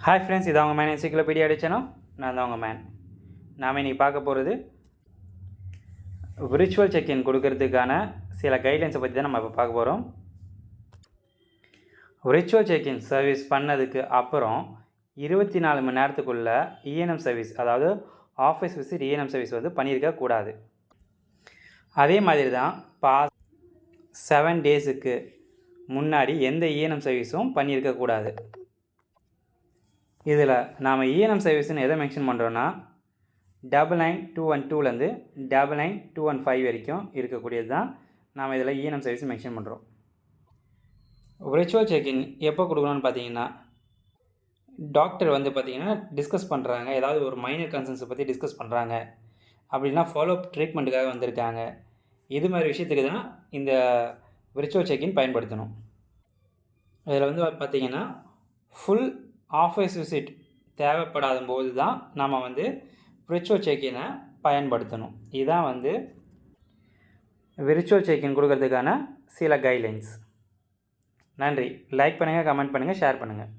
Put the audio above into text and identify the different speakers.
Speaker 1: Hi friends, இது அவங்க man encyclopedia channel. நான் தான் உங்கள் மேன். நாம் இன்றைக்கி பார்க்க போகிறது விர்ச்சுவல் செக்இன் கொடுக்கறதுக்கான சில கைட்லைன்ஸை பற்றி தான் நம்ம இப்போ பார்க்க போகிறோம். விர்ச்சுவல் செக்இன் சர்வீஸ் பண்ணதுக்கு அப்புறம் 24 மணி நேரத்துக்குள்ளே இஎன்எம் சர்வீஸ், அதாவது ஆஃபீஸ் விசிட் இஎன்எம் சர்வீஸ் வந்து பண்ணியிருக்கக்கூடாது. அதே மாதிரி தான் 7 டேஸுக்கு முன்னாடி எந்த இஎன்எம் சர்வீஸும் பண்ணியிருக்கக்கூடாது. இதில் நாம் இஎன்எம் சர்வீஸ்னு எதை மென்ஷன் பண்ணுறோன்னா 99212லேருந்து 99215 வரைக்கும் இருக்கக்கூடியது தான் நாம் இதில் இஎன்எம் சர்வீஸ் மென்ஷன் பண்ணுறோம். விர்ச்சுவல் செக்இன் எப்போ கொடுக்கணும்னு பார்த்தீங்கன்னா, டாக்டர் வந்து பார்த்திங்கன்னா டிஸ்கஸ் பண்ணுறாங்க, ஏதாவது ஒரு மைனர் கன்சர்ன்ஸை பற்றி டிஸ்கஸ் பண்ணுறாங்க, அப்படின்னா ஃபாலோஅப் ட்ரீட்மெண்ட்டுக்காக வந்திருக்காங்க. இது மாதிரி விஷயத்துக்கு தான் இந்த விர்ச்சுவல் செக்இன் பயன்படுத்தணும். இதில் வந்து பார்த்திங்கன்னா ஃபுல் ஆஃபீஸ் விசிட் தேவைப்படாத போது தான் நம்ம வந்து விர்ச்சுவல் செக்இனை பயன்படுத்தணும். இதுதான் வந்து விர்ச்சுவல் செக்இன் கொடுக்கறதுக்கான சில கைட்லைன்ஸ். நன்றி. லைக் பண்ணுங்கள், கமெண்ட் பண்ணுங்கள், ஷேர் பண்ணுங்கள்.